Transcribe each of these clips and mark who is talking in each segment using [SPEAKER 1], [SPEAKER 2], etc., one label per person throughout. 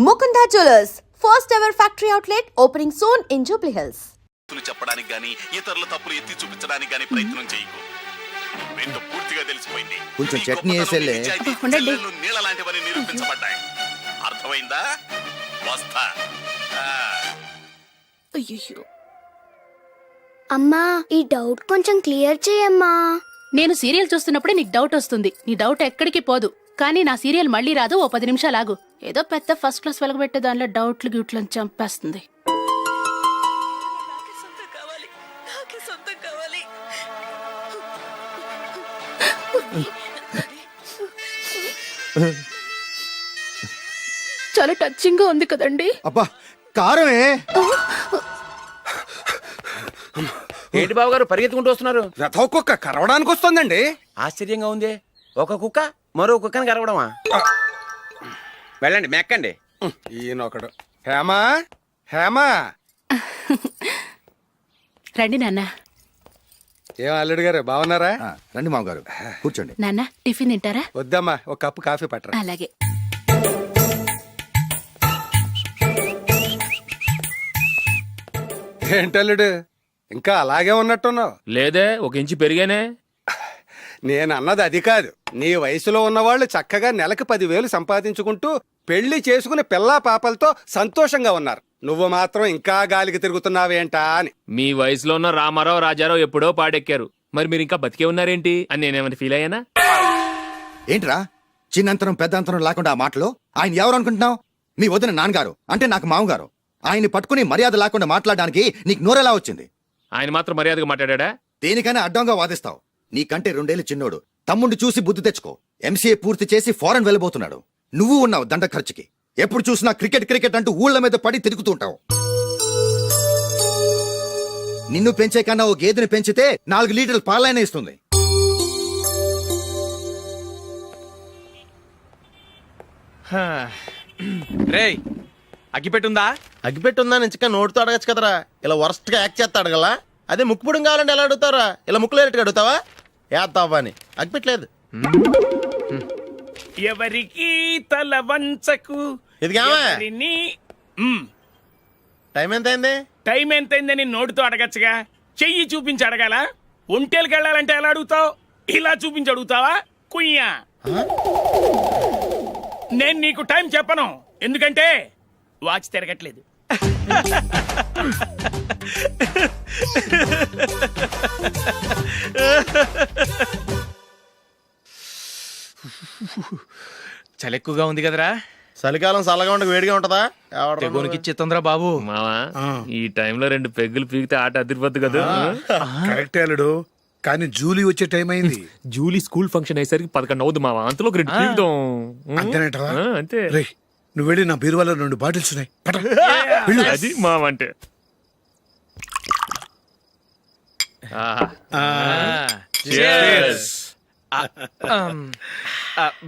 [SPEAKER 1] Mukunda Jewellers, first ever factory outlet opening soon in Jubilee Hills.
[SPEAKER 2] చెప్పడానికి గాని ఇతరుల తప్పులు ఎత్తి చూపించడానికి గాని ప్రయత్నం చేయకు. ఏంటో పూర్తిగా తెలిసిపోయింది.
[SPEAKER 3] కొంచెం చట్నీ వేసేలే.
[SPEAKER 2] నీళ్ళ లాంటివని నిరూపించబడ్డాయి. అర్థమైందా? వస్తా.
[SPEAKER 4] అయ్యో
[SPEAKER 5] అమ్మా, ఈ డౌట్ కొంచెం క్లియర్ చేయమ్మా.
[SPEAKER 4] నేను సీరియల్ చూస్తున్నప్పుడే నీకు డౌట్ వస్తుంది. నీ డౌట్ ఎక్కడికి పోదు. కానీ నా సీరియల్ మళ్ళీ రాదు. ఓ 10 నిమిషాలు ఆగు. ఏదో పెద్ద ఫస్ట్ క్లాస్ వెలగబెట్టే దానిలో డౌట్లు గ్యూట్లను చంపేస్తుంది. చాలా టచింగ్ గా ఉంది కదండి.
[SPEAKER 3] అబ్బా కారమే.
[SPEAKER 6] ఏంటి బాబు గారు పరిగెత్తుకుంటూ వస్తున్నారు?
[SPEAKER 7] రథం కుక్క కరవడానికి వస్తుందండి.
[SPEAKER 6] ఆశ్చర్యంగా ఉంది. ఒక కుక్క మరో కుక్కని కరవడమా? వెళ్ళండి మెక్కండి.
[SPEAKER 7] ఈయనొకడు. హేమా హేమా,
[SPEAKER 4] రండి నాన్న.
[SPEAKER 7] ఏం అల్లుడు గారు బాగున్నారా?
[SPEAKER 3] రండి మామగారు కూర్చోండి.
[SPEAKER 4] నాన్న టిఫిన్ తింటారా?
[SPEAKER 7] వద్దమ్మా, ఒక కప్పు కాఫీ పట్టరా.
[SPEAKER 4] అలాగే.
[SPEAKER 7] ఏంటల్లుడు ఇంకా అలాగే ఉన్నట్టున్నావు?
[SPEAKER 8] లేదే, 1 ఇంచు పెరిగానే.
[SPEAKER 7] నేను అన్నది అది కాదు. నీ వయసులో ఉన్నవాళ్ళు చక్కగా నెలకు 10,000 సంపాదించుకుంటూ పెళ్లి చేసుకుని పిల్లా పాపలతో సంతోషంగా ఉన్నారు. నువ్వు మాత్రం ఇంకా గాలికి తిరుగుతున్నావేంటా అని.
[SPEAKER 8] మీ వయసులో ఉన్న రామారావు రాజారావు ఎప్పుడో పాడెక్కారు. మరి మీరు ఇంకా బతికే ఉన్నారేంటి అని నేనేమైనా ఫీల్ అయ్యానా?
[SPEAKER 3] ఏంట్రా చిన్నంతరం పెద్దంతరం లేకుండా ఆ మాటలు? ఆయన ఎవరు అనుకుంటున్నావు? మీ వదిన నాన్నగారు, అంటే నాకు మామగారు. ఆయన్ని పట్టుకుని మర్యాద లేకుండా మాట్లాడడానికి నీకు నోరెలా వచ్చింది?
[SPEAKER 8] ఆయన మాత్రం మర్యాదగా మాట్లాడా?
[SPEAKER 3] దేనికైనా అడ్డంగా వాదిస్తావు. నీకంటే 2 ఏళ్లు చిన్నోడు. తమ్ముడు చూసి బుద్ధి తెచ్చుకో. ఎంసీఏ పూర్తి చేసి ఫారెన్ వెళ్ళబోతున్నాడు. నువ్వు ఉన్నావు దండ ఖర్చుకి. ఎప్పుడు చూసినా క్రికెట్ క్రికెట్ అంటూ ఊళ్ళ మీద పడి తిరుగుతుంటావు. నిన్ను పెంచే కన్నా ఓ గేదెని పెంచితే 4 లీటర్ల పాలైనా ఇస్తుంది.
[SPEAKER 6] రేయ్, అగ్గిపెట్టుందా?
[SPEAKER 9] అగ్గిపెట్టుందా నుంచి నోటితో అడగచ్చు కదరా. ఇలా వరస్ట్ గా యాక్ట్ చేస్తా అడగలా. అదే ముక్కుపుడం కావాలంటే ఎలా అడుగుతారా? ఇలా ముక్కులేటట్టు అడుగుతావా? ఏత్తావా అని. అగ్గిపెట్టలేదు.
[SPEAKER 10] ఎవరికి తల వంచకు.
[SPEAKER 9] ఇది కావా? టైం ఎంత అయింది?
[SPEAKER 10] టైం ఎంతైందని నోటితో అడగచ్చుగా. చెయ్యి చూపించి అడగాల? ఒంటేలకు వెళ్ళాలంటే ఎలా అడుగుతావు? ఇలా చూపించి అడుగుతావా? కుయ్యా. నేను నీకు టైం చెప్పను, ఎందుకంటే వాచ్ తిరగట్లేదు.
[SPEAKER 6] చలి ఎక్కువగా ఉంది కదరా.
[SPEAKER 9] చలికాలం చల్లగా ఉండక వేడిగా ఉంటదా?
[SPEAKER 6] తెగోనికి తొందర బాబు.
[SPEAKER 8] మావా, ఈ టైంలో 2 పెగ్గులు పీకితే ఆట అదిరిపోద్దు కదా.
[SPEAKER 11] కరెక్ట్ అల్లుడు, కానీ జూలీ వచ్చే టైం అయింది.
[SPEAKER 8] జూలీ స్కూల్ ఫంక్షన్ అయ్యేసరికి 11 అవుద్ది మావా. అంతలో 2 పీకుతాం.
[SPEAKER 11] అంతేనేటవా?
[SPEAKER 8] అంతే.
[SPEAKER 11] రే, నువ్వు వెళ్ళి నా బీరువాలో 2 బాటిల్స్ ఉన్నాయి.
[SPEAKER 8] అది మావా అంటే.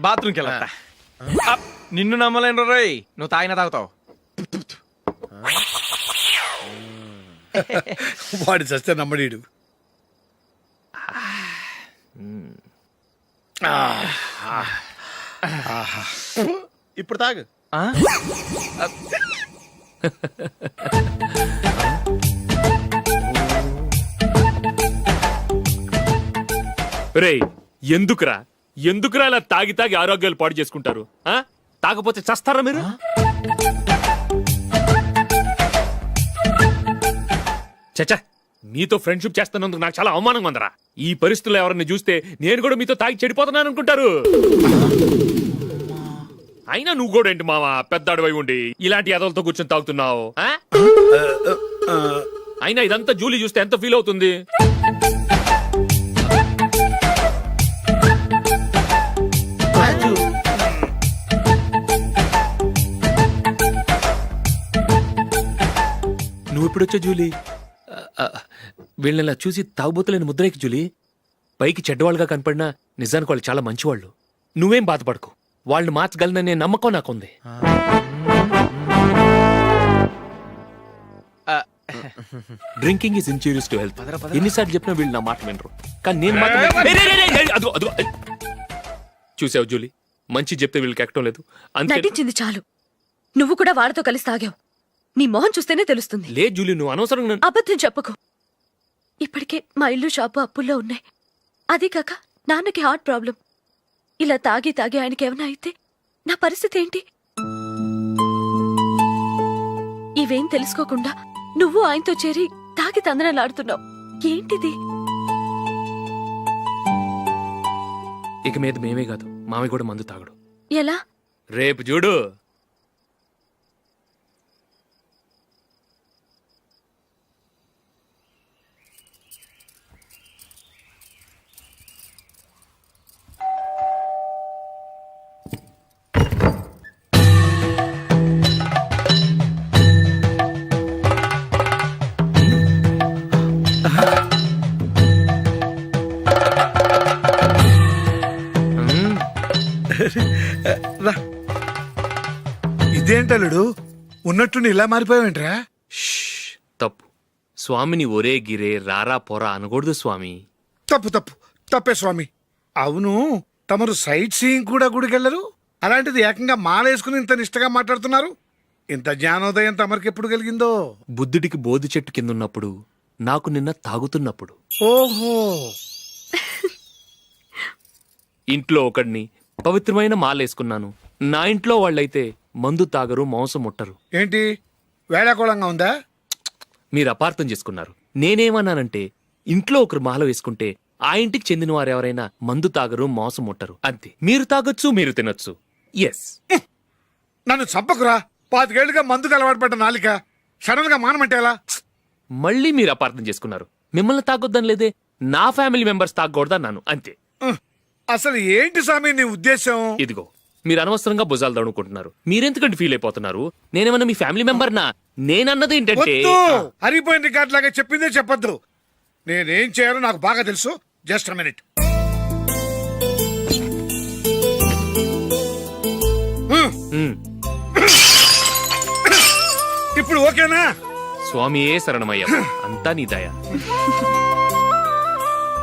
[SPEAKER 6] బాత్రూమ్కి వెళ్ళా. నిన్ను నమ్మలేను రోయ్, నువ్వు తాగినా తాగుతావు.
[SPEAKER 11] వాడి చస్తే నమ్మడీడు.
[SPEAKER 9] ఇప్పుడు తాగు.
[SPEAKER 8] రేయ్, ఎందుకురా ఇలా తాగి తాగి ఆరోగ్యాలు పాడు చేసుకుంటారు? తాగపోతే చస్తారా మీరు? చచ్చా, మీతో ఫ్రెండ్షిప్ చేస్తున్నందుకు నాకు చాలా అవమానంగా ఉందరా. ఈ పరిస్థితుల్లో ఎవరిని చూస్తే నేను కూడా మీతో తాగి చెడిపోతున్నాను అనుకుంటారు. అయినా నువ్వు కూడా ఏంటి మావా, పెద్ద అడవై ఉండి ఇలాంటి ఎదలతో కూర్చొని తాగుతున్నావు? అయినా ఇదంతా జూలీ చూస్తే ఎంత ఫీల్ అవుతుంది? నువ్వు ఎప్పుడొచ్చా జూలీ? వీళ్ళని చూసి తాగుబోతులేని ముద్రేకి జూలీ. పైకి చెడ్డవాళ్ళుగా కనపడినా నిజానికి వాళ్ళు చాలా మంచివాళ్ళు. నువ్వేం బాధపడకు, వాళ్ళని మార్చగలననే నమ్మకం నాకుంది. Drinking is injurious to health. ఎన్నిసార్లు చెప్పినా వీళ్ళు నా మాట వినరు. కానీ నేను మాత్రం చూసావు జూలీ, మంచి చెప్తే వీళ్ళకి ఎక్కడం లేదు.
[SPEAKER 4] నటించింది చాలు.
[SPEAKER 12] నువ్వు కూడా వాడితో కలిసి తాగావు. నీ మొహం చూస్తేనే తెలుస్తుంది.
[SPEAKER 8] లే జూలీ, నువ్వు అనవసరంగా నన్ను-
[SPEAKER 12] అబద్ధం చెప్పకు. ఇప్పటికే మా ఇల్లు షాపు అప్పుల్లో ఉన్నాయి. అదే కాక నాన్నకి హార్ట్ ప్రాబ్లం. ఇలా తాగి తాగి ఆయనకి ఏమైనా అయితే నా పరిస్థితి ఏంటి? ఇవేం తెలుసుకోకుండా నువ్వు ఆయనతో చేరి తాగి తందనలాడుతున్నావు. ఏంటిది?
[SPEAKER 8] ఇక మీద మేమే కాదు, మామయ్య కూడా మందు తాగడు.
[SPEAKER 12] ఎలా?
[SPEAKER 8] రేపు చూడు.
[SPEAKER 11] రా. ఇదేంటలుడు ఉన్నట్టుండి ఇలా మారిపోయావేంట్రా?
[SPEAKER 8] షష్, తప్పు. స్వామిని ఒరే గిరే రారా పోరా అనకూడదు స్వామి.
[SPEAKER 11] తప్పు తప్పు తప్పే స్వామి. అవును, తమరు సైట్ సీయింగ్ కూడా గుడికెళ్లరు. అలాంటిది ఏకంగా మాలేసుకుని ఇంత నిష్టగా మాట్లాడుతున్నారు. ఇంత జ్ఞానోదయం తమరికి ఎప్పుడు కలిగిందో?
[SPEAKER 8] బుద్ధుడికి బోధి చెట్టు కింద ఉన్నప్పుడు, నాకు నిన్న తాగుతున్నప్పుడు.
[SPEAKER 11] ఓహో,
[SPEAKER 8] ఇంట్లో ఒకడిని పవిత్రమైన మాలేసుకున్నాను. నా ఇంట్లో వాళ్ళైతే మందు తాగరు, మాంసం ముట్టరు.
[SPEAKER 11] ఏంటి వేళాకోళంగా ఉందా?
[SPEAKER 8] మీరు అపార్థం చేసుకున్నారు. నేనేమన్నానంటే, ఇంట్లో ఒకరు మాల వేసుకుంటే ఆ ఇంటికి చెందిన వారు ఎవరైనా మందు తాగరు, మాంసం ముట్టరు, అంతే. మీరు తాగొచ్చు, మీరు తినొచ్చు. ఎస్.
[SPEAKER 11] నన్ను చంపకురా. 5 ఏళ్లుగా మందుకు అలవాటు పడ్డ నాలిక సడన్ గా మానమంటే ఎలా?
[SPEAKER 8] మళ్ళీ మీరు అపార్థం చేసుకున్నారు. మిమ్మల్ని తాగొద్దని లేదే, నా ఫ్యామిలీ మెంబర్స్ తాగకూడదన్నాను, అంతే.
[SPEAKER 11] అసలు ఏంటి స్వామి నీ ఉద్దేశం?
[SPEAKER 8] ఇదిగో, మీరు అనవసరంగా భుజాలు దడుకుంటున్నారు. మీరెందుకంటే ఫీల్ అయిపోతున్నారు? నేనేమన్నా మీ ఫ్యామిలీ మెంబర్నా? నేనన్నది ఏంటంటే,
[SPEAKER 11] వద్దు, హరిపోయిన రికార్డ్ లాగా చెప్పిందే చెప్పొద్దు. నేనేం చేయాలో నాకు బాగా తెలుసు. Just a minute. ఇప్పుడు ఓకేనా?
[SPEAKER 8] స్వామియే శరణమయ్య, అంతా నీ దయ.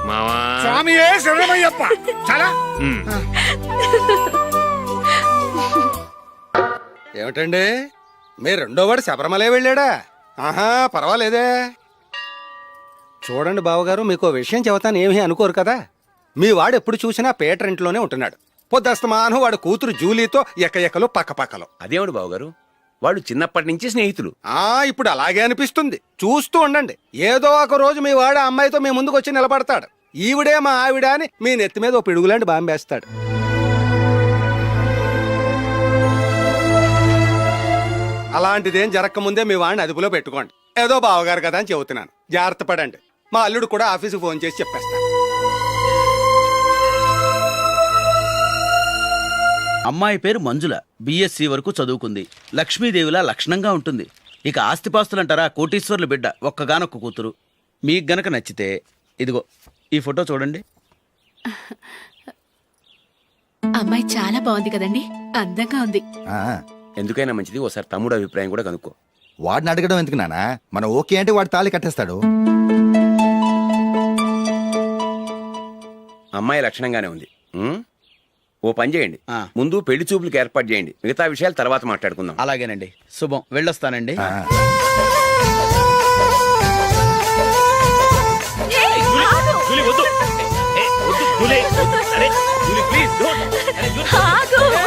[SPEAKER 8] మావా,
[SPEAKER 11] స్వామియే శరణమయ్యప్ప. చాలా
[SPEAKER 8] ఉమ్.
[SPEAKER 7] ఏమిటండి, మీ రెండోవాడు శబరిమలే వెళ్ళాడా? ఆహా, పర్వాలేదే. చూడండి బావగారు, మీకు ఓ విషయం చెబుతాను, ఏమీ అనుకోరు కదా. మీ వాడు ఎప్పుడు చూసినా పేటర్ ఇంట్లోనే ఉంటున్నాడు. పొద్దస్తమానం వాడు కూతురు జూలీతో ఎక్కలు పక్కపక్కలు.
[SPEAKER 6] అదేమిటి బావగారు, వాళ్ళు చిన్నప్పటి నుంచి స్నేహితులు.
[SPEAKER 7] ఇప్పుడు అలాగే అనిపిస్తుంది. చూస్తూ ఉండండి, ఏదో ఒక రోజు మీ వాడు ఆ అమ్మాయితో మీ ముందుకు వచ్చి నిలబడతాడు. ఈవిడే మా ఆవిడ అని మీ నెత్తి మీద ఓ పిడుగులాంటి బాంబేస్తాడు. అలాంటిదేం జరగకముందే మీ వాడిని అదుపులో పెట్టుకోండి. ఏదో బావగారు కదా అని చెబుతున్నాను, జాగ్రత్త పడండి. మా అల్లుడు కూడా ఆఫీసుకు ఫోన్ చేసి చెప్పేస్తాను.
[SPEAKER 13] అమ్మాయి పేరు మంజుల, బిఎస్సి వరకు చదువుకుంది. లక్ష్మీదేవిలా లక్షణంగా ఉంటుంది. ఇక ఆస్తిపాస్తులంటారా, కోటీశ్వర్లు బిడ్డ, ఒక్కగానొక్క కూతురు. మీకు గనక నచ్చితే ఇదిగో ఈ ఫోటో చూడండి.
[SPEAKER 4] అమ్మాయి చాలా బాగుంది కదండి, అందంగా ఉంది.
[SPEAKER 6] ఎందుకైనా మంచిది ఒకసారి తమ్ముడు అభిప్రాయం కూడా కనుక్కో.
[SPEAKER 3] వాడిని అడగడం ఎందుకు నానా? మనం ఓకే అంటే వాడు తాళి కట్టేస్తాడు.
[SPEAKER 6] అమ్మాయి లక్షణంగానే ఉంది. ఓ పని చేయండి, ముందు పెళ్లి చూపులకు ఏర్పాటు చేయండి. మిగతా విషయాలు తర్వాత మాట్లాడుకుందాం.
[SPEAKER 13] అలాగేనండి. శుభం, వెళ్ళొస్తానండి.
[SPEAKER 8] జూలీ, వద్దు. ఏ, వద్దు, జూలీ. అరే, జూలీ, ప్లీజ్, don't. అరే, జూలీ.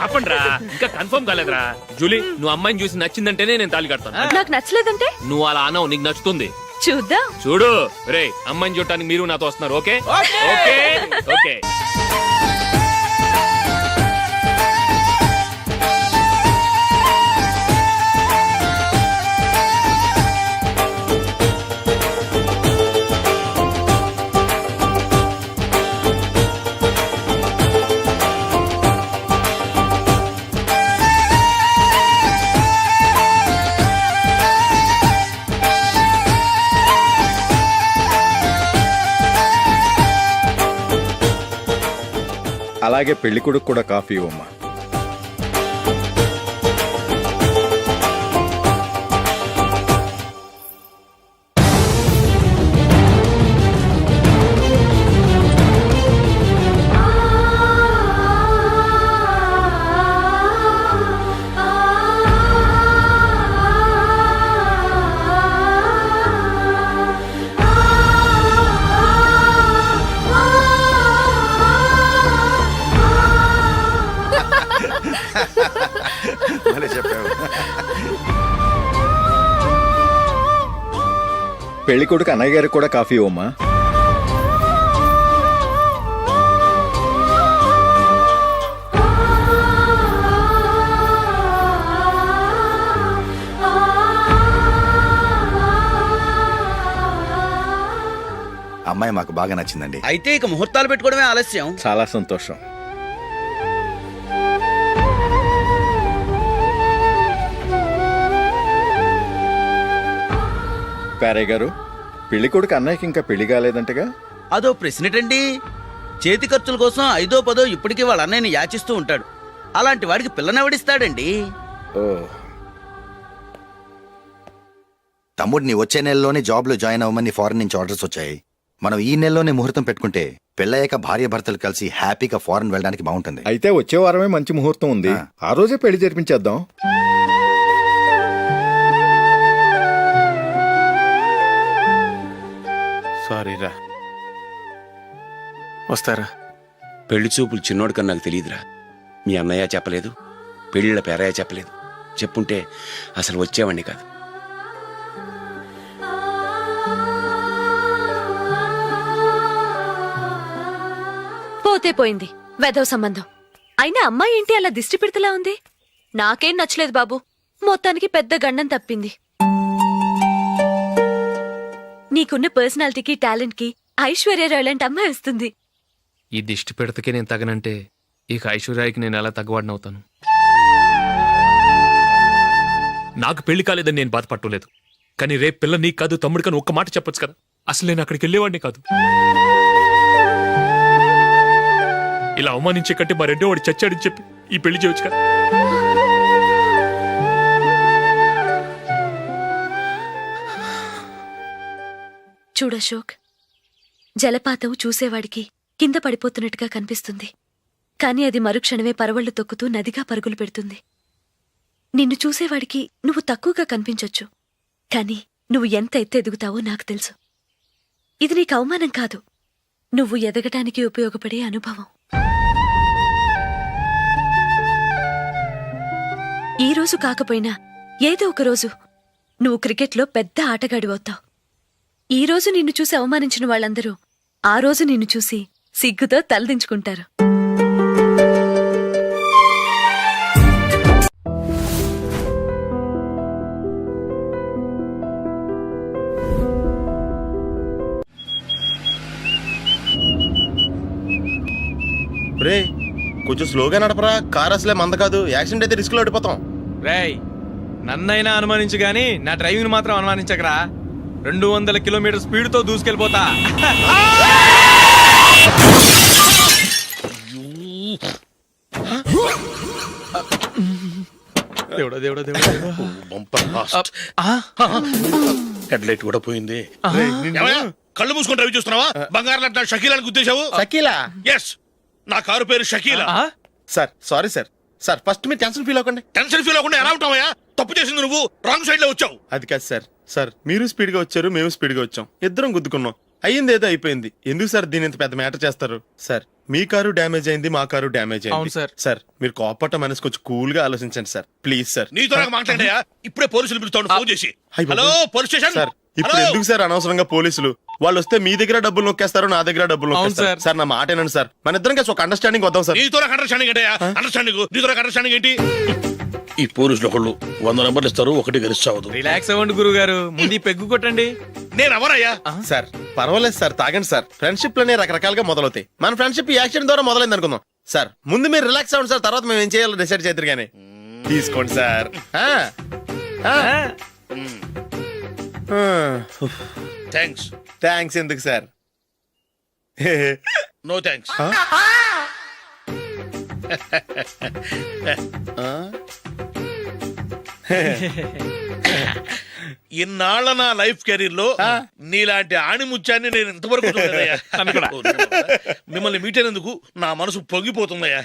[SPEAKER 8] ఆపండ్రా, ఇంకా కన్ఫర్మ్ కాలేదురా. జూలీ, నువ్వు అమ్మాయిని చూసి నచ్చిందంటేనే నేను తాళి కడతాను.
[SPEAKER 12] నాకు నచ్చలేదంటే
[SPEAKER 8] నువ్వు అలా అనవు, నీకు నచ్చుతుంది.
[SPEAKER 12] చూద్దాం.
[SPEAKER 8] చూడు రే, అమ్మాయిని చూడటానికి మీరు నాతో వస్తున్నారు. Okay okay okay.
[SPEAKER 7] అలాగే పెళ్లి కొడుకు కూడా కాఫీ ఇవ్వమ్మా.
[SPEAKER 3] భలే చెప్పావు.
[SPEAKER 14] పెళ్లి కొడుకు అన్నయ్య గారికి కూడా కాఫీ ఇవ్వమ్మా.
[SPEAKER 3] అమ్మాయి మాకు బాగా నచ్చిందండి.
[SPEAKER 13] అయితే ఇక ముహూర్తాలు పెట్టుకోవడమే ఆలస్యం.
[SPEAKER 14] చాలా సంతోషం. పేరయ్య గారు, పెళ్లి కొడుకు అన్నయ్యకి ఇంకా పెళ్లి కాలేదంటగా?
[SPEAKER 13] అదో ప్రశ్నటండి. చేతి ఖర్చుల కోసం 5ో 10 ఇప్పటికీ వాళ్ళ అన్నయ్యని యాచిస్తూ ఉంటాడు. అలాంటి వాడికి పిల్లనెవడిస్తాడండి?
[SPEAKER 14] ఓ,
[SPEAKER 3] తమ్ముడిని వచ్చే నెలలోనే జాబ్ లో జాయిన్ అవ్వమని ఫారెన్ నుంచి ఆర్డర్స్ వచ్చాయి. మనం ఈ నెలలోనే ముహూర్తం పెట్టుకుంటే పెళ్ళయ్యాక భార్య భర్తలు కలిసి హ్యాపీగా ఫారెన్ వెళ్ళడానికి బాగుంటుంది.
[SPEAKER 14] అయితే వచ్చే వారమే మంచి ముహూర్తం ఉంది. ఆ రోజే పెళ్లి జరిపించేద్దాం.
[SPEAKER 9] సారీరా, వస్తారా?
[SPEAKER 6] పెళ్లి చూపులు చిన్నోడు కన్నా నాకు తెలియదురా. మీ అన్నయ్య చెప్పలేదు, పెళ్ళిళ్ళ పేరయ్య చెప్పలేదు. చెప్పుంటే అసలు వచ్చేవాడిని కాదు.
[SPEAKER 12] పోతే పోయింది వెధవ సంబంధం. అయినా అమ్మాయి ఏంటి అలా దిష్టి పెడతలా ఉంది? నాకేం నచ్చలేదు బాబు. మొత్తానికి పెద్ద గండం తప్పింది. నీకున్న పర్సనాలిటీకి టాలెంట్ కి ఐశ్వర్యరాయ్ లాంటి అమ్మాయి వస్తుంది.
[SPEAKER 8] ఈ దిష్టి పెడతకే నేను తగనంటే ఇక ఐశ్వర్యానికి నేను ఎలా తగ్గవాడినవుతాను? నాకు పెళ్లి కాలేదని నేను బాధపట్టలేదు, కానీ రేపు పిల్ల నీకు కాదు తమ్ముడు కానీ ఒక్క మాట చెప్పొచ్చు కదా. అసలు నేను అక్కడికి వెళ్ళేవాడిని కాదు. ఇలా అవమానించే కంటే మా రెండో వాడు చచ్చాడని చెప్పి ఈ పెళ్లి చేయొచ్చు కదా.
[SPEAKER 12] చూడశోక్, జలపాతం చూసేవాడికి కింద పడిపోతున్నట్టుగా కనిపిస్తుంది. కాని అది మరుక్షణమే పరవళ్లు తొక్కుతూ నదిగా పరుగులు పెడుతుంది. నిన్ను చూసేవాడికి నువ్వు తక్కువగా కనిపించొచ్చు, కాని నువ్వు ఎంత ఎత్తు ఎదుగుతావో నాకు తెలుసు. ఇది నీకు అవమానం కాదు, నువ్వు ఎదగటానికి ఉపయోగపడే అనుభవం. ఈ రోజు కాకపోయినా ఏదో ఒక రోజు నువ్వు క్రికెట్లో పెద్ద ఆటగాడివవుతావు. ఈ రోజు నిన్ను చూసి అవమానించిన వాళ్ళందరూ ఆ రోజు నిన్ను చూసి సిగ్గుతో తలదించుకుంటారు.
[SPEAKER 9] రే, కొంచెం స్లోగా నడపరా. కార్ అసలే మంద కాదు. యాక్సిడెంట్ అయితే రిస్క్ లో ఓడిపోతాం.
[SPEAKER 10] రేయ్, నన్నైనా అనుమానించు గాని నా డ్రైవింగ్ మాత్రం అనుమానించకరా. 200 కిలోమీటర్ స్పీడ్ తో దూసుకెళ్ళిపోతా. దేవుడా దేవుడా దేవుడా,
[SPEAKER 2] హెడ్ లైట్ కూడా పోయింది. కళ్ళు మూసుకొని రవి చూస్తున్నావా? బంగారం లాంటి షకీలాని గుద్దేశావు.
[SPEAKER 9] షకీలా?
[SPEAKER 2] ఎస్, నా కారు పేరు Shakeela.
[SPEAKER 9] Sir sorry sir. Sir first మీరు టెన్షన్ ఫీల్ అవ్వకండి.
[SPEAKER 2] టెన్షన్ ఫీల్ అవ్వకుండా ఎలా ఉంటావయ్యా? తప్పు చేసింది నువ్వు, రాంగ్ సైడ్ లో వచ్చావు.
[SPEAKER 9] అది కాదు సార్. సార్ మీరు స్పీడ్ గా వచ్చారు, మేము స్పీడ్ గా వచ్చాం. ఇద్దరం గుద్దుకున్నాం. అయ్యింది ఏదో అయిపోయింది. ఎందుకు సార్ దీని ఇంత పెద్ద మ్యాటర్ చేస్తారు? సార్ మీ కారు డ్యామేజ్ అయింది, మా కారు డ్యామేజ్ అయింది.
[SPEAKER 10] సార్.
[SPEAKER 9] సార్ మీరు కోపట్ట మనసు కొంచెం కూల్ గా ఆలోచించండి సార్, ప్లీజ్ సార్.
[SPEAKER 2] నీతో నాకు మాట్లాడాయా? ఇప్పుడే పోలీసులు పిలుస్తాను, ఫోన్ చేసి. Hello police station.
[SPEAKER 9] సార్ ఇప్పుడు ఎందుకు సార్ అనవసరంగా పోలీసులు? వాళ్ళు వస్తే మీ దగ్గర డబ్బులు నొక్కేస్తారు, నా దగ్గర డబ్బులు నొక్కేస్తారు. సార్ నా మాట ఏనండి సార్, మన ఇద్దరం కలిసి ఒక అండర్స్టాండింగ్ వద్దాం సార్.
[SPEAKER 2] నీతో నాకు అండర్స్టాండింగ్ ఏంటయ్యా? అండర్స్టాండింగ్, నీతో నాకు అండర్స్టాండింగ్ ఏంటి? ఈ పోలీసులు ఒకళ్ళు 100 నెంబర్లు ఇస్తారు, ఒకటి గెలిచావదు.
[SPEAKER 10] రిలాక్స్ అవ్వండి గురువు గారు, ముందు పెగ్గు కొట్టండి.
[SPEAKER 2] నేను ఎవరయ్యా?
[SPEAKER 9] సార్ పర్వాలేదు సార్, తాగండి సార్. ఫ్రెండ్షిప్ లోనే రకరకాలుగా మొదలవుతాయి. మన ఫ్రెండ్షిప్ ఈ యాక్సిడెంట్ ద్వారా మొదలైంది అనుకుందాం. సార్ ముందు మీరు రిలాక్స్ అవ్వండి సార్, తర్వాత మేము ఏం చేయాలో డిసైడ్ చేద్దరు గానీ. తీసుకోండి సార్.
[SPEAKER 2] థ్యాంక్స్.
[SPEAKER 9] థ్యాంక్స్ ఎందుకు సార్?
[SPEAKER 2] No thanks. ఇన్నాళ్ళ నా లైఫ్ కెరీర్ లో నీలాంటి ఆణిముత్యాన్ని నేను ఇంతవరకు చూడలేదయ్యా. మిమ్మల్ని మీట్ అయినందుకు నా మనసు పొంగిపోతుందయ్యా.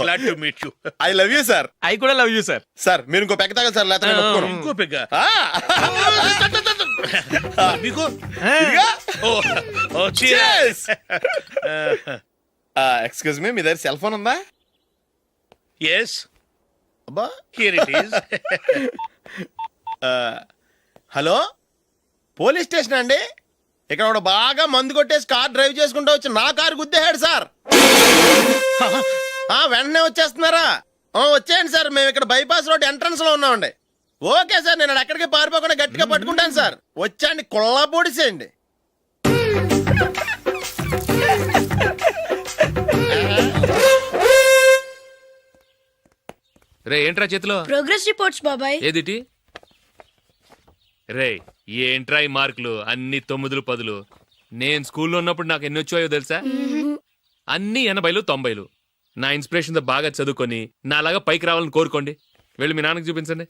[SPEAKER 2] Glad to meet you.
[SPEAKER 9] I love you sir.
[SPEAKER 10] I కూడా లవ్ యూ సార్.
[SPEAKER 9] సార్ మీరు ఇంకో పెక్క తాగాలి సార్, లేకపోతే నేను ఒప్పుకోను.
[SPEAKER 2] ఇంకో పెగ్గ మీకు?
[SPEAKER 9] ఎక్స్క్యూజ్ మీ, మీ దగ్గర సెల్ ఫోన్ ఉందా?
[SPEAKER 2] ఎస్.
[SPEAKER 9] అబ్బా
[SPEAKER 2] here it is.
[SPEAKER 9] Hello police station అండి. ఇక్కడ ఒకడు బాగా మందు కొట్టేసి కార్ డ్రైవ్ చేసుకుంటూ వచ్చి నా కారు గుద్దేశాడు సార్. వెంటనే వచ్చేస్తున్నారా? వచ్చేయండి సార్, మేము ఇక్కడ బైపాస్ రోడ్ ఎంట్రన్స్ లో ఉన్నామండి. ఓకే సార్, నేను ఎక్కడికి పారిపోకుండా గట్టిగా పట్టుకుంటాను సార్. వచ్చాండి, కుళ్ళా పొడిసేయండి.
[SPEAKER 8] రే ఏంట్రా చేతిలో?
[SPEAKER 5] ప్రోగ్రెస్ రిపోర్ట్స్ బాబాయ్.
[SPEAKER 8] ఏదిటి? రే ఏంట్రా ఈ మార్కులు అన్ని 9, 10? నేను స్కూల్లో ఉన్నప్పుడు నాకు ఎన్ని వచ్చాయో తెలుసా? అన్ని 80, 90. నా ఇన్స్పిరేషన్ తో బాగా చదువుకొని నాలాగా పైకి రావాలని కోరుకోండి. వెళ్ళి మీ నాన్నకి చూపించండి.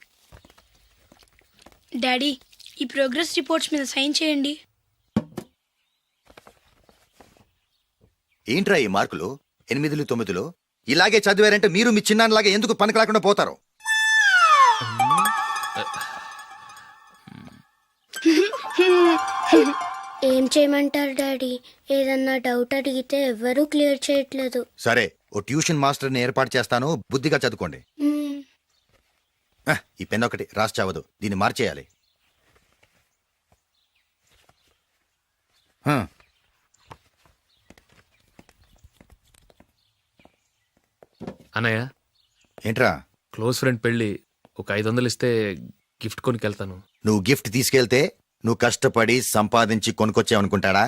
[SPEAKER 5] డాడీ, ఈ ప్రోగ్రెస్ రిపోర్ట్స్ మీద సైన్ చేయండి.
[SPEAKER 3] ఏంట్రా ఈ మార్కులు 8, 9? ఇలాగే చదివారంటే మీరు మీ చిన్నాన్నలాగా ఎందుకు పనికిలాకుండా పోతారు?
[SPEAKER 5] ఏం చేయమంటారు డాడీ? ఏదన్నా డౌట్ అడిగితే ఎవ్వరూ క్లియర్ చేయట్లేదు.
[SPEAKER 3] సరే, ఓ ట్యూషన్ మాస్టర్ని ఏర్పాటు చేస్తాను, బుద్ధిగా చదువుకోండి. ఈ పెన్ ఒకటి రాసి చావదు, దీన్ని మార్చేయాలి.
[SPEAKER 8] అన్నయ్య,
[SPEAKER 3] ఏంట్రా?
[SPEAKER 8] క్లోజ్ ఫ్రెండ్ పెళ్లి, ఒక 500 ఇస్తే గిఫ్ట్ కొనికెళ్తాను.
[SPEAKER 3] నువ్వు గిఫ్ట్ తీసుకెళ్తే నువ్వు కష్టపడి సంపాదించి కొనుక్కొచ్చావనుకుంటాడా?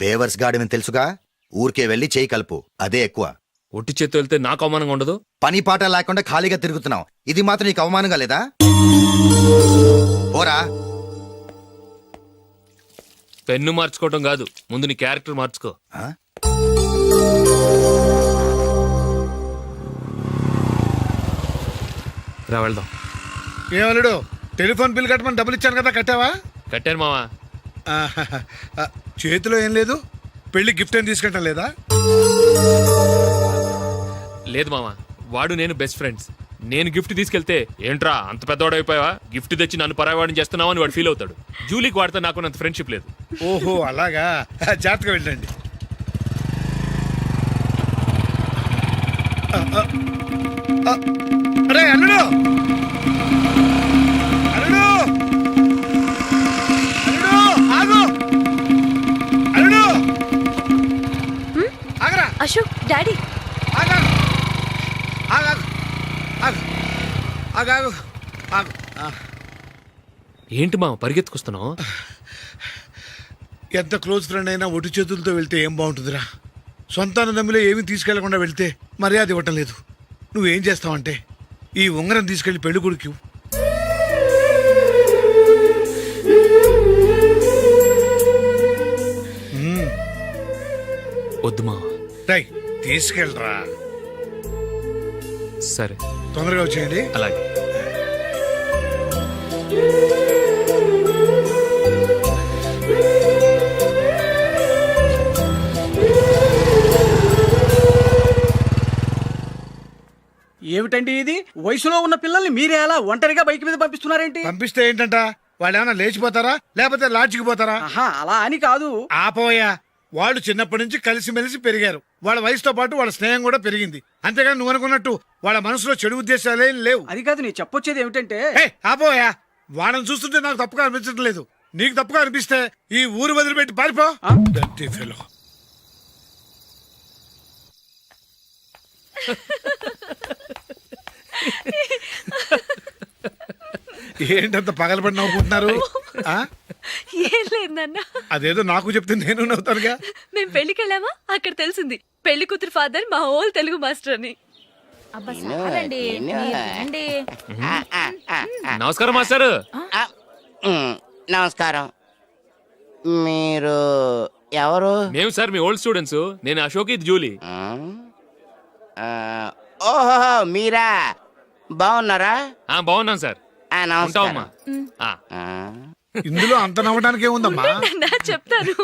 [SPEAKER 3] బేవర్స్ గాడివని తెలుసుగా, ఊరికే వెళ్ళి చేయి కలుపు, అదే ఎక్కువ.
[SPEAKER 8] ఒట్టి చేత్తో వెళ్తే నాకు అవమానంగా ఉండదు?
[SPEAKER 3] పని పాట లేకుండా ఖాళీగా తిరుగుతున్నావు, ఇది మాత్రం నీకు అవమానంగా లేదా? పోరా.
[SPEAKER 8] పెన్ను మార్చుకోవటం కాదు, ముందు నీ క్యారెక్టర్ మార్చుకో. రా వెళ్దాం.
[SPEAKER 11] ఏమలుడు, టెలిఫోన్ బిల్ కట్టమని డబ్బులు ఇచ్చాను కదా, కట్టావా?
[SPEAKER 8] కట్టాను మావా.
[SPEAKER 11] చేతిలో ఏం లేదు, పెళ్లి గిఫ్ట్ ఏం తీసుకుంటాం లేదా?
[SPEAKER 8] లేదు మావా, వాడు నేను బెస్ట్ ఫ్రెండ్స్. నేను గిఫ్ట్ తీసుకెళ్తే ఏంట్రా అంత పెద్దవాడు అయిపోయావా, గిఫ్ట్ తెచ్చి నన్ను పరాయవాడిని చేస్తున్నావు అని వాడు ఫీల్ అవుతాడు. జూలీకి వాడితే నాకు అంత ఫ్రెండ్షిప్ లేదు.
[SPEAKER 11] ఓహో అలాగా, జాగ్రత్తగా వెళ్ళండి. అరే అల్లుడు, అల్లుడు, అల్లుడు, ఆగు, అల్లుడు, ఆగరా.
[SPEAKER 12] అశోక్, డాడీ.
[SPEAKER 11] ఆగు, ఆగు, ఆగు, ఆగు, ఆగు.
[SPEAKER 8] ఏంటి మావ పరిగెత్తుకొస్తున్నావు?
[SPEAKER 11] ఎంత క్లోజ్ ఫ్రెండ్ అయినా ఒటి చేతులతో వెళ్తే ఏం బాగుంటుందిరా? సొంతాన దమ్మిలో ఏమీ తీసుకెళ్లకుండా వెళ్తే మర్యాద ఇవ్వటం లేదు. నువ్వేం చేస్తావంటే ఈ ఉంగరం తీసుకెళ్లి పెళ్లి కొడుకు
[SPEAKER 8] వద్దు మావ.
[SPEAKER 11] రై, తీసుకెళ్ళరా.
[SPEAKER 8] సరే,
[SPEAKER 11] తొందరగా వచ్చేయండి.
[SPEAKER 8] అలాగే.
[SPEAKER 13] ఏమిటండి ఇది? వయసులో ఉన్న పిల్లల్ని మీరే అలా ఒంటరిగా బైక్ మీద పంపిస్తున్నారేంటి?
[SPEAKER 11] పంపిస్తే ఏంటంట, వాళ్ళు ఏమైనా లేచిపోతారా లేకపోతే లాడ్జికి పోతారా?
[SPEAKER 13] అలా అని కాదు.
[SPEAKER 11] ఆపోయా, వాళ్ళు చిన్నప్పటి నుంచి కలిసిమెలిసి పెరిగారు. వాళ్ళ వయసుతో పాటు వాళ్ళ స్నేహం కూడా పెరిగింది. అంతేగాని నువ్వు అనుకున్నట్టు వాళ్ళ మనసులో చెడు ఉద్దేశాలేం లేవు.
[SPEAKER 13] అది కాదు, నేను చెప్పొచ్చేది ఏమిటంటే,
[SPEAKER 11] ఆపోయా, వాళ్ళని చూస్తుంటే నాకు తప్పుగా అనిపించడం లేదు. నీకు తప్పుగా అనిపిస్తే ఈ ఊరు వదిలిపెట్టి పారిపో. Dirty fellow. ఏంటంత పగలబడి నవ్వుకుంటున్నారు?
[SPEAKER 12] ఏం లేదు నాన్న.
[SPEAKER 11] అదేదో నాకు చెప్తే నేను నవ్వుతానుగా.
[SPEAKER 12] మేము పెళ్లికి వెళ్ళామా, అక్కడ తెలిసింది పెళ్లి కూతురు ఫాదర్ మా హోల్ తెలుగు మాస్టర్ అని.
[SPEAKER 8] నమస్కారం మాస్టర్.
[SPEAKER 15] నమస్కారం. మీరు ఎవరు?
[SPEAKER 8] మేము సార్ మీ ఓల్డ్ స్టూడెంట్స్. నేను అశోక్, ఇది జూలీ.
[SPEAKER 15] ఓహో, మీరా? బాగున్నారా?
[SPEAKER 8] బాగున్నాను సార్.
[SPEAKER 15] నమస్కారం.
[SPEAKER 11] ఇందులో అంత నవ్వడానికి ఏముందమ్మా?
[SPEAKER 12] చెప్తాను.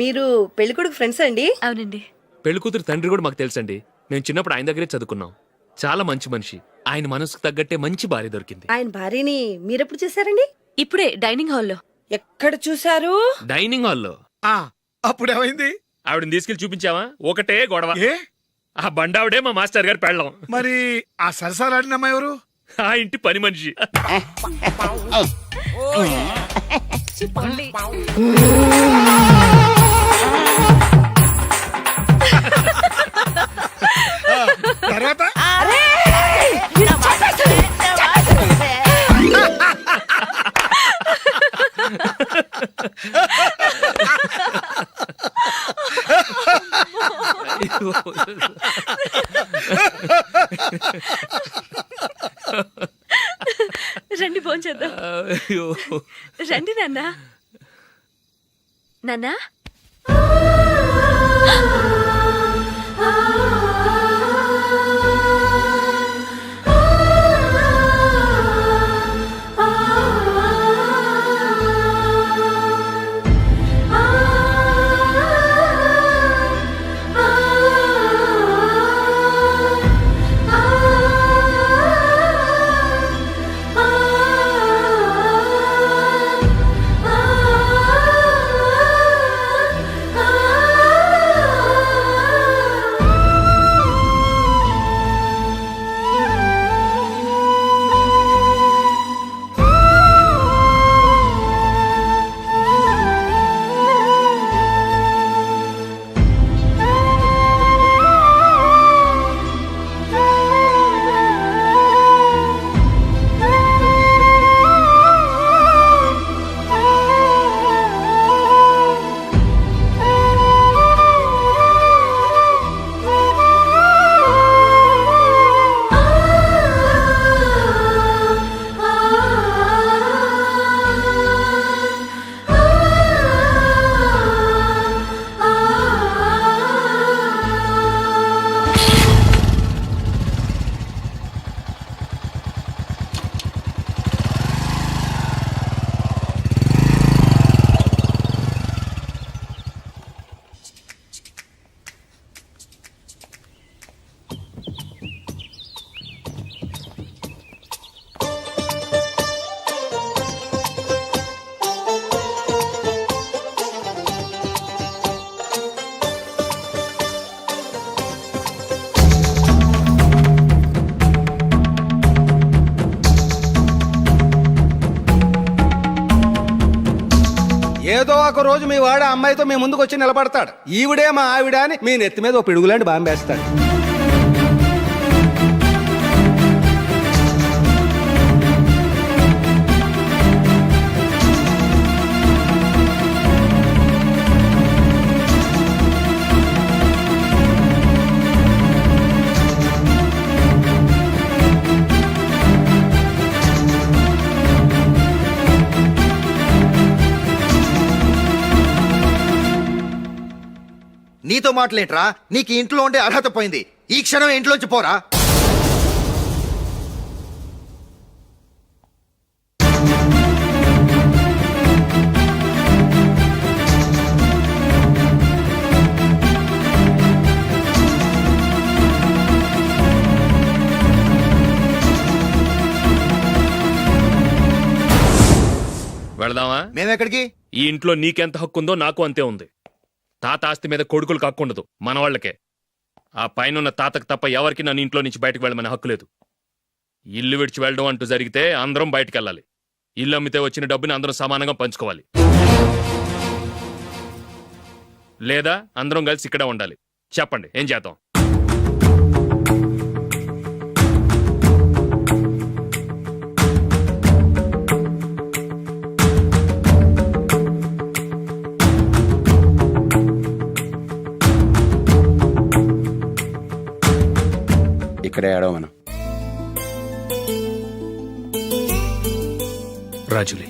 [SPEAKER 16] మీరు పెళ్ళికొడుకు ఫ్రెండ్స్ అండి?
[SPEAKER 12] అవునండి.
[SPEAKER 8] పెళ్లి కూతురు తండ్రి కూడా మాకు తెలుసండి. మేము చిన్నప్పుడు ఆయన దగ్గరే చదువుకున్నాం. చాలా మంచి మనిషి. ఆయన మనసుకు తగ్గట్టే మంచి భార్య దొరికింది.
[SPEAKER 16] ఆయన భార్యని మీరెప్పుడు చూసారండి?
[SPEAKER 12] ఇప్పుడే డైనింగ్ హాల్లో.
[SPEAKER 16] ఎక్కడ చూసారు?
[SPEAKER 8] డైనింగ్ హాల్లో.
[SPEAKER 11] అప్పుడు ఏమైంది?
[SPEAKER 8] ఆవిడని తీసుకెళ్లి చూపించావా? ఒకటే గొడవ. ఆ బండావిడే మా మాస్టర్ గారు పెళ్ళం.
[SPEAKER 11] మరి ఆ సరసాలాడిన అమ్మాయి ఎవరు?
[SPEAKER 8] ఆ ఇంటి పని మనిషి.
[SPEAKER 11] తర్వాత
[SPEAKER 12] రండి భోంచేద్దాం. రండి నాన్నా. నాన్నా
[SPEAKER 7] ఏదో ఒక రోజు మీ వాడు ఆ అమ్మాయితో మీ ముందుకు వచ్చి నిలబడతాడు. ఈవిడే మా ఆవిడ అని మీ నెత్తి మీద ఓ పిడుగులాంటి బాంబేస్తాడు.
[SPEAKER 3] నీతో మాటలేంట్రా? నీకు ఇంట్లో ఉండే అర్హత పోయింది. ఈ క్షణం ఇంట్లోంచి పోరా.
[SPEAKER 8] వెళదామా?
[SPEAKER 3] మేమెక్కడికి?
[SPEAKER 8] ఈ ఇంట్లో నీకెంత హక్కు ఉందో నాకు అంతే ఉంది. తాత ఆస్తి మీద కొడుకులు కాకుండదు, మన వాళ్లకే. ఆ పైన తాతకు తప్ప ఎవరికి నన్ను ఇంట్లో నుంచి బయటకు వెళ్ళమనే హక్కు లేదు. ఇల్లు విడిచి వెళ్ళడం అంటూ జరిగితే అందరం బయటకు వెళ్ళాలి. ఇల్లు అమ్మితే వచ్చిన డబ్బుని అందరం సమానంగా పంచుకోవాలి. లేదా అందరం కలిసి ఇక్కడే ఉండాలి. చెప్పండి, ఏం చేద్దాం?
[SPEAKER 6] ఇక్కడే ఆడవ మనం.
[SPEAKER 8] రాజులే,